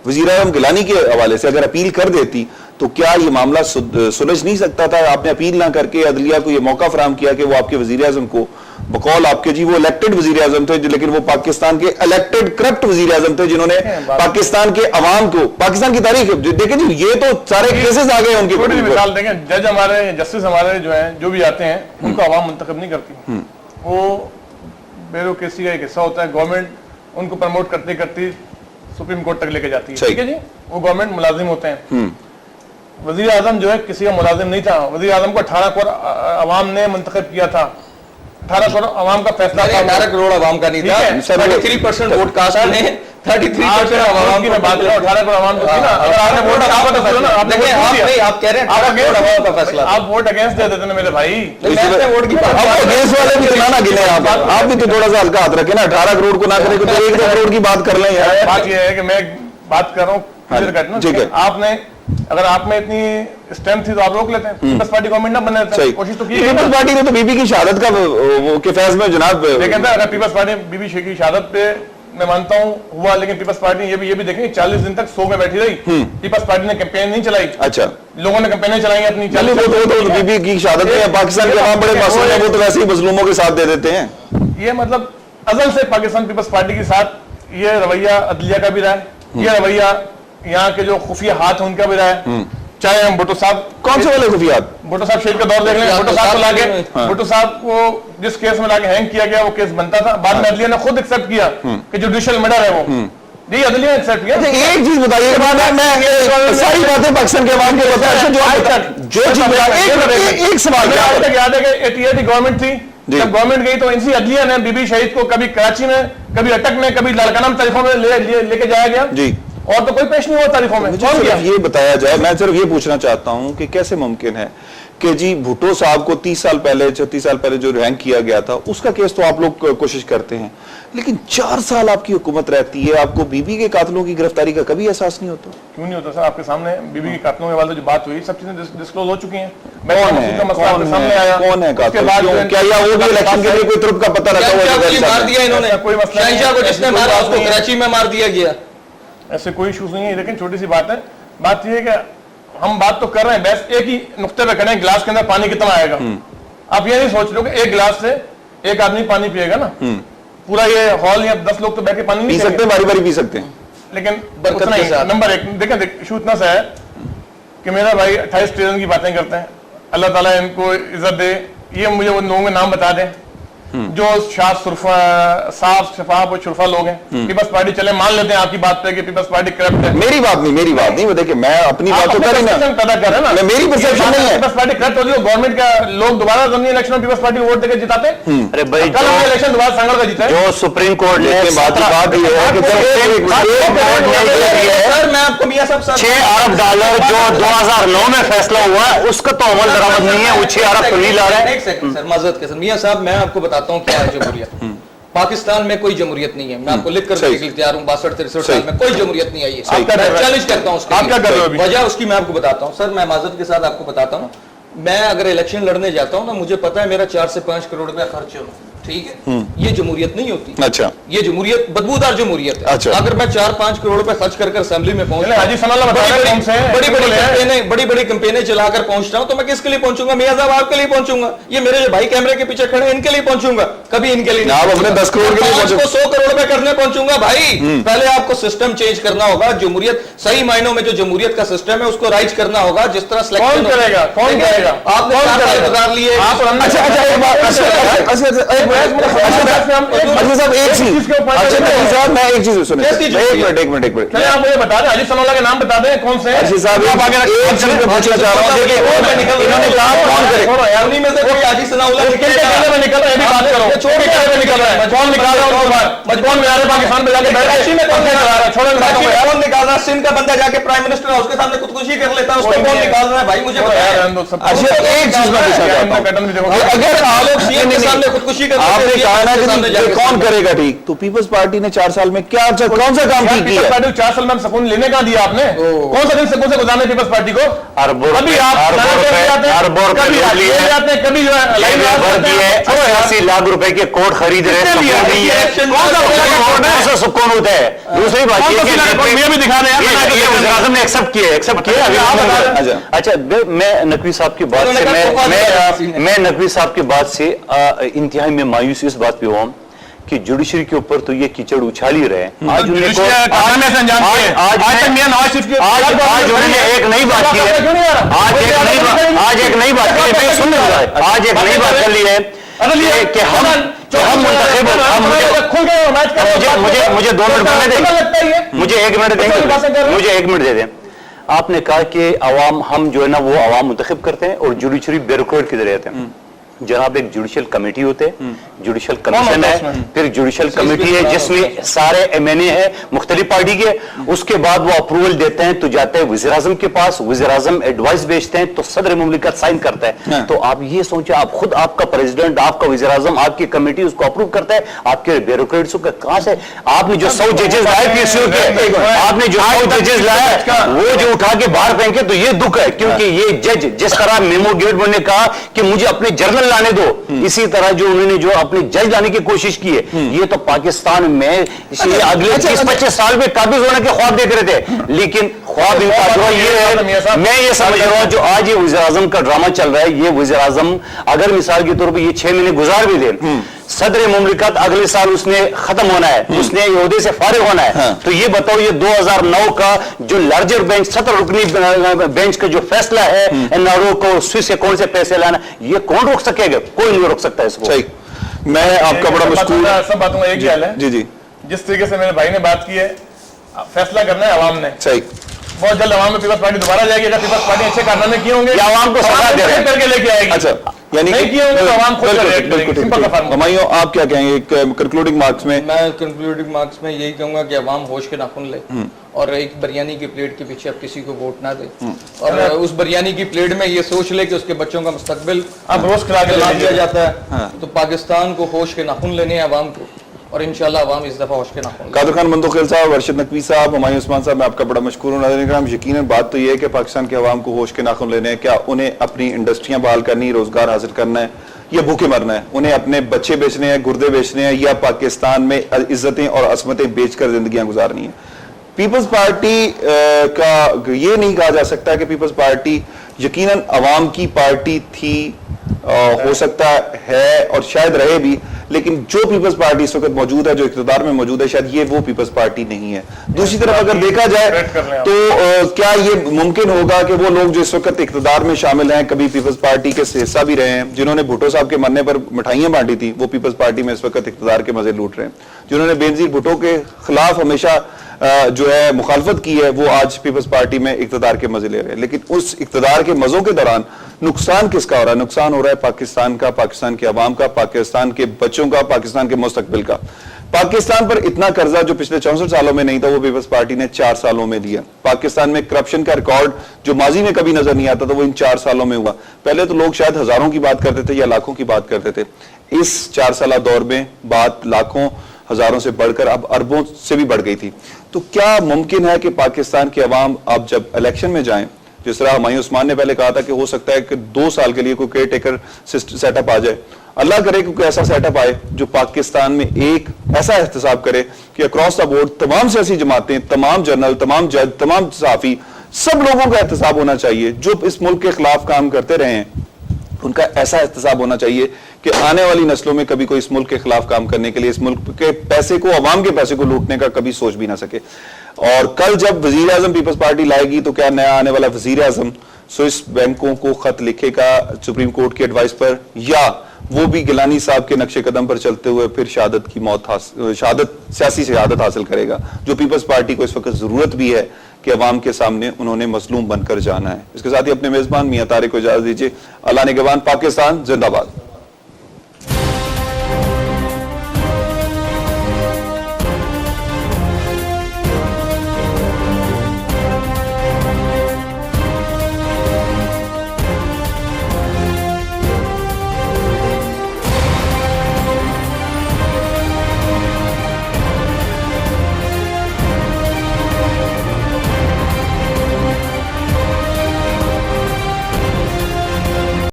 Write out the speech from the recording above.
وزیر اعظم گیلانی کے حوالے سے اگر اپیل کر دیتی تو کیا یہ معاملہ سلجھ نہیں سکتا تھا؟ آپ نے اپیل نہ کر کے عدلیہ کو یہ موقع فراہم کیا کہ وہ آپ کے وزیر اعظم کو بقول آپ کے جی وہ الیکٹڈ وزیر اعظم تھے لیکن وہ پاکستان کے الیکٹڈ کرپٹ وزیر اعظم تھے جنہوں نے پاکستان کے عوام کو پاکستان کی تاریخ دیکھیں جی یہ تو سارے کیسز آ گئے ان کی مثال دیکھیں جج ہمارے جسٹس ہمارے جو ہیں جو بھی آتے ہیں ان کو عوام منتخب نہیں کرتی وہ بیوروکریسی کا ایک حصہ ہوتا ہے گورنمنٹ ان کو پروموٹ کرتے کرتے سپریم کورٹ تک لے کے جاتی ہے ٹھیک ہے جی وہ گورنمنٹ ملازم ہوتے ہیں وزیر اعظم جو ہے کسی کا ملازم نہیں تھا وزیر اعظم کو 18 کروڑ عوام نے منتخب کیا تھا 18 کروڑ عوام کا فیصلہ تھا 18 کروڑ عوام کا نہیں تھا 33% ووٹ کاسٹ نے 33% عوام کی میں بات کر رہا ہوں 18 کروڑ عوام کو تھی نا اگر آپ نے ووٹ آپ کا نا آپ دیکھیں آپ نہیں آپ کہہ رہے ہیں عوام کا فیصلہ آپ ووٹ اگینسٹ دے دیتے ہیں میرے بھائی میں ووٹ کی بات اگینسٹ والے بھی تو نہ گنے آپ بھی تو تھوڑا سا ہلکا ہاتھ رکھیں نا 18 کروڑ کو نہ کریں تو 1-2 کروڑ کی بات کر لیں یار بات یہ ہے کہ میں بات کر رہا ہوں ٹھیک ہے آپ نے اگر آپ میں اتنی اسٹرینتھ تھی تو آپ روک لیتے ہیں پیپلز پارٹی گورنمنٹ نہ بننے دیتے کوشش تو کی پیپلز پارٹی نے تو بی بی کی شہادت کا وہ کے فیض میں جناب لیکن اگر پیپلز پارٹی بی بی کی شہادت پہ میں مانتا ہوں ہوا لیکن پیپلز پارٹی یہ بھی دیکھیں 40 دن تک سو میں بیٹھی رہی پیپلز پارٹی نے کیمپین نہیں چلائی اچھا لوگوں نے کیمپینیں چلائی اپنی بی بی کی شہادت میں پاکستان کے عوام بڑے معصوم ہیں وہ تو ویسے ہی مظلوموں کے ساتھ دے دیتے ہیں یہ مطلب ازل سے پاکستان پیپلز پارٹی کے ساتھ یہ رویہ عدلیہ کا بھی رہا ہے یہ رویہ یہاں کے جو خفیہ ہاتھ ہیں ان کا بھی رہا ہے چاہے ہم بھٹو صاحب کون سے والے خفیات بھٹو صاحب شیخ کا دور دیکھ لیں بھٹو صاحب کو لا کے بھٹو صاحب کو جس کیس میں لا کے ہینگ کیا گیا وہ کیس بنتا تھا بعد میں عدلیہ نے خود ایکسپٹ کیا کہ جوڈیشل مرڈر ہے وہ جی عدلیہ نے ایکسپٹ کیا ایک چیز بتائیے میں ساری باتیں پاکستان کے عوام کو بتا جو چیز ایک سوال یاد ہے کہ 88 گورنمنٹ تھی جب گورنمنٹ گئی تو انسی عدلیہ نے بی بی شہید کو کبھی کراچی میں کبھی اٹک میں کبھی لالکانم طریقوں میں لے کے جایا گیا جی اور تو کوئی پیش نہیں ہوا تاریخوں میں یہ بتایا جائے میں صرف یہ پوچھنا چاہتا ہوں کہ کیسے ممکن ہے کہ جی بھٹو صاحب کو 30 سال پہلے 36 سال پہلے جو رینک کیا گیا تھا اس کا کیس تو آپ لوگ کوشش کرتے ہیں لیکن 4 سال آپ کی حکومت رہتی ہے آپ کو بی بی کے قاتلوں کی گرفتاری کا کبھی احساس نہیں ہوتا کیوں نہیں ہوتا سر آپ کے سامنے بی بی کے قاتلوں کے والے جو بات ہوئی سب چیزیں ڈسکلوز ہو چکی ہیں کون ہے قاتل کیا وہ بھی الیکشن کے لیے کوئی ترک کا پتہ رکھا ہوا کوئی مسئلہ کو جس نے مارا اس کو کراچی میں مار دیا گیا ایسے کوئی ایشوز نہیں ہے لیکن چھوٹی سی بات ہے بات یہ ہے کہ ہم بات تو کر رہے ہیں بس ایک ہی نقطے پہ کھڑے ہیں گلاس کے اندر پانی کتنا آئے گا آپ یہ نہیں سوچ رہے کہ ایک گلاس سے ایک آدمی پانی پیے گا نا پورا یہ ہال یا 10 لوگ تو بیٹھ کے پانی نہیں پی سکتے باری باری پی سکتے ہیں لیکن نمبر 1 دیکھیں ایشو اتنا سا ہے کہ میرا بھائی 28 ٹریلین کی باتیں کرتے ہیں اللہ تعالیٰ ان کو عزت دے یہ مجھے ان لوگوں کے نام بتا دیں جو صاف شفاف اور شرفا لوگ ہیں پیپلز پارٹی چلے مان لیتے ہیں آپ کی بات پہ کہ پیپلز پارٹی کرپٹ ہے میری بات نہیں وہ دیکھیں میں اپنی بات تو کر رہا ہوں پیدا کر رہے ہیں نا میری پرسپشن نہیں ہے پیپلز پارٹی کرپٹ ہوتی ہے گورنمنٹ کا لوگ دوبارہ ضمنی الیکشن میں پیپلز پارٹی کو ووٹ دے کے جتاتے ہیں ارے بھائی کل ہم الیکشن دوبارہ سنگل کا جیتا ہے جو سپریم کورٹ نے بات یہ ہے کہ سر میں آپ کو میاں صاحب $6 ارب جو 2009 میں فیصلہ ہوا ہے اس کا تو عمل درآمد نہیں ہے وہ 6 ارب تو نہیں لا رہے ہیں ایک سیکنڈ سر معذرت کے سر میاں صاحب میں آپ کو بتاتا ہوں کیا ہے جمہوریت پاکستان میں کوئی جمہوریت نہیں ہے میں آپ کو لکھ کر دینے کے لیے تیار ہوں 62-63 سال میں کوئی جمہوریت نہیں آئی ہے میں چیلنج کرتا ہوں اس کے وجہ اس کی میں آپ کو بتاتا ہوں سر میں معذرت کے ساتھ آپ کو بتاتا ہوں میں اگر الیکشن لڑنے جاتا ہوں نا مجھے پتا ہے میرا 4 سے 5 کروڑ روپے خرچ ہونا ٹھیک ہے یہ جمہوریت نہیں ہوتی اچھا یہ جمہوریت بدبودار جمہوریت ہے اگر میں 4-5 کروڑ روپے خرچ کر اسمبلی میں بڑی بڑی کمپینیں چلا کر پہنچتا ہوں تو میں کس کے لیے پہنچوں گا میاں صاحب آپ کے لیے پہنچوں گا یہ میرے جو بھائی کیمرے کے پیچھے کھڑے ہیں ان کے لیے پہنچوں گا کبھی ان کے لیے آپ اپنے 10 کروڑ کے لیے 100 کروڑ روپے کرنے پہنچوں گا بھائی پہلے آپ کو سسٹم چینج کرنا ہوگا جمہوریت صحیح معنوں میں جو جمہوریت کا سسٹم ہے اس کو رائج کرنا ہوگا جس طرح کون کرے گا آپ نے 4 سال گزار لیے میں ایک چیز سنیں ایک منٹ آپ مجھے بتا دیں حاجی ثناء اللہ کے نام بتا دیں کون سے ایک چیز میں پوچھنا چاہ رہا ہوں انہوں نے کہا کون کرے انہی میں سے کوئی حاجی ثناء اللہ نکل رہا ہے بات کرو نکل رہا ہے کون نکال رہا ہے مجبور میں پاکستان میں جا کے کون نکال رہا ہے سندھ کا بندہ جا کے پرائم منسٹر ہے اس کے سامنے خودکشی کر لیتا ہے اس کو کون نکال رہا ہے بھائی مجھے ایک چیز میں پوچھنا چاہتا ہوں اگر آپ نے کہا نا کہ کون کرے گا ٹھیک تو پیپلز پارٹی نے 4 سال میں کیا کون سا کام کیا ہے 4 سال میں سکون لینے کا دیا آپ نے کون سا دن سکون سے گزارنے پیپلز پارٹی کو کبھی آپ 80 لاکھ روپے کے کوٹ خرید رہے ہیں سکون ہوتا ہے دوسری بات یہ یہ وزیر اعظم نے ایکسپٹ کیا. اچھا میں نقوی صاحب کی بات سے میں نقوی صاحب کی بات سے انتہائی میں مایوس اس بات پہ ہوں کہ جوڈیشری کے اوپر تو یہ کیچڑ اچھال ہی رہے. آج انہوں نے ایک نئی بات کی ہے, آج ایک نئی بات کر لی ہے کہ ہم منتخب, مجھے 2 منٹ بولنے دیں, مجھے 1 منٹ دیں, مجھے 1 منٹ دے دیں. آپ نے کہا کہ عوام, ہم جو ہے نا وہ عوام منتخب کرتے ہیں اور جوڈیشری بیوروکریٹ کی ذریعے ہیں. جناب ایک جوڈیشل کمیٹی ہوتے ہیں, جوڈیشل کمیشن ہے, پھر جوڈیشل کمیٹی ہے جس میں سارے ایم این اے ہیں مختلف پارٹی کے. اس کے بعد وہ اپروول دیتے ہیں تو جاتے ہیں وزیر اعظم کے پاس, وزیر اعظم ایڈوائس بھیجتے ہیں تو صدر مملکت سائن کرتا ہے. تو آپ یہ سوچیں, آپ خود, آپ کا پریزیڈنٹ, آپ کا وزیر اعظم, آپ کی کمیٹی اس کو اپروو کرتا ہے, آپ کے بیوروکریٹس کو کہاں سے, آپ نے جو 100 ججز لائے پی ایس یو کے, آپ نے جو 100 ججز لائے وہ جو اٹھا کے باہر پھینکے, تو یہ دکھ ہے کیونکہ یہ جج جس طرح میمو گیٹ نے کہا کہ مجھے اپنے جرنل لانے دو, اسی طرح جو انہوں نے جو اپنے جج لانے کی کوشش کی ہے, یہ تو پاکستان میں اگلے 30-25 سال میں قابض ہونے کے خواب دیکھ رہے تھے, لیکن خواب ان کا جو یہ ہے, میں یہ سمجھ رہا ہوں جو آج یہ وزیر اعظم کا ڈرامہ چل رہا ہے, یہ وزیر اعظم اگر مثال کے طور پہ یہ 6 مہینے گزار بھی دیں, صدر مملکت اگلے سال اس نے ختم ہونا ہے, اس نے عہدے سے فارغ ہونا ہے, تو یہ بتاؤ یہ 2009 کا جو لارجر بینچ 70 رکنی بینچ کا جو فیصلہ ہے این آر او کو سوئس سے کون سے پیسے لانا, یہ کون روک سکے گا؟ کوئی نہیں روک سکتا اس کو. میں آپ کا بڑا مشکور, سب باتوں کا ایک خیال ہے. جی جی, جس طریقے سے میرے بھائی نے بات کی ہے, فیصلہ کرنا ہے عوام نے. صحیح, بہت جلد عوام میں پیپلز پارٹی دوبارہ جائے گی. اگر پیپلز پارٹی اچھے کارنامے کیے ہوں گے, عوام کو سزا دے رہے ہیں کر کے لے کے آئے گی. اچھا, یعنی نہیں کیے ہوں گے تو عوام خود کر رہے ہیں. سمپل کا فارمولا. ہمایوں آپ کیا کہیں گے کنکلوڈنگ مارکس میں؟ میں کنکلوڈنگ مارکس میں یہی کہوں گا کہ عوام ہوش کے ناخن لے اور ایک بریانی کی پلیٹ کے پیچھے اب کسی کو ووٹ نہ دے, اور اس بریانی کی پلیٹ میں یہ سوچ لے کہ اس کے بچوں کا مستقبل اب روز کھلا کے دیا جاتا ہے. تو پاکستان کو ہوش کے ناخن لینے ہیں عوام کو, اور انشاءاللہ عوام اس دفعہ ہوش کے ناخن. قادر خان منتقل صاحب, ارشد نقوی صاحب, ہمایوں عثمان صاحب, میں آپ کا بڑا مشکور ہوں. ناظرین کرام, یقیناً بات تو یہ ہے کہ پاکستان کے عوام کو ہوش کے ناخن لینے ہیں. کیا انہیں اپنی انڈسٹریاں بحال کرنی, روزگار حاصل کرنا ہے, یا بھوکے مرنا ہے؟ انہیں اپنے بچے بیچنے ہیں, گردے بیچنے ہیں, یا پاکستان میں عزتیں اور عصمتیں بیچ کر زندگیاں گزارنی ہیں؟ پیپلز پارٹی کا یہ نہیں کہا جا سکتا کہ پیپلز پارٹی یقیناً عوام کی پارٹی تھی, ہو سکتا ہے اور شاید رہے بھی, لیکن جو پیپلز پارٹی اس وقت موجود ہے, جو اقتدار میں موجود ہے, شاید یہ وہ پیپلز پارٹی نہیں ہے. دوسری طرف اگر دیکھا جائے تو کیا یہ ممکن ہوگا کہ وہ لوگ جو اس وقت اقتدار میں شامل ہیں, کبھی پیپلز پارٹی کے حصہ بھی رہے ہیں, جنہوں نے بھٹو صاحب کے مرنے پر مٹھائیاں بانٹی تھی, وہ پیپلز پارٹی میں اس وقت اقتدار کے مزے لوٹ رہے ہیں, جنہوں نے بینظیر بھٹو کے خلاف ہمیشہ جو ہے مخالفت کی ہے, وہ آج پیپلز پارٹی میں اقتدار کے مزے لے رہے ہیں. لیکن اس اقتدار کے مزوں کے دوران نقصان کس کا ہو رہا ہے؟ نقصان ہو رہا ہے پاکستان کا, پاکستان کے عوام کا, پاکستان کے بچوں کا, پاکستان کے مستقبل کا. پاکستان پر اتنا قرضہ جو پچھلے 64 سالوں میں نہیں تھا, وہ پیپلز پارٹی نے 4 سالوں میں لیا. پاکستان میں کرپشن کا ریکارڈ جو ماضی میں کبھی نظر نہیں آتا تھا, وہ ان 4 سالوں میں ہوا. پہلے تو لوگ شاید ہزاروں کی بات کرتے تھے یا لاکھوں کی بات کرتے تھے. اس 4 سالہ دور میں بات لاکھوں, ہزاروں سے بڑھ کر اب اربوں سے بھی بڑھ گئی تھی. تو کیا ممکن ہے کہ پاکستان کے عوام اب جب الیکشن میں جائیں, جس طرح ہمایوں عثمان نے پہلے کہا تھا کہ ہو سکتا ہے کہ 2 سال کے لیے کوئی کیئر ٹیکر سیٹ اپ آ جائے, اللہ کرے کہ کوئی ایسا سیٹ اپ آئے جو پاکستان میں ایک ایسا احتساب کرے کہ اکراس دا بورڈ تمام سیاسی جماعتیں, تمام جرنل, تمام جج, تمام صحافی, سب لوگوں کا احتساب ہونا چاہیے جو اس ملک کے خلاف کام کرتے رہے ہیں. ان کا ایسا احتساب ہونا چاہیے کہ آنے والی نسلوں میں کبھی کوئی اس ملک کے خلاف کام کرنے کے لیے, اس ملک کے پیسے کو, عوام کے پیسے کو لوٹنے کا کبھی سوچ بھی نہ سکے. اور کل جب وزیر اعظم پیپلز پارٹی لائے گی تو کیا نیا آنے والا وزیر اعظم سوئس بینکوں کو خط لکھے گا سپریم کورٹ کی ایڈوائس پر, یا وہ بھی گیلانی صاحب کے نقش قدم پر چلتے ہوئے پھر سیاسی شہادت حاصل کرے گا, جو پیپلز پارٹی کو اس وقت ضرورت بھی ہے کہ عوام کے سامنے انہوں نے مظلوم بن کر جانا ہے. اس کے ساتھ ہی اپنے میزبان میاں طارق کو اجازت دیجیے. اللہ نگہبان. پاکستان زندہ باد.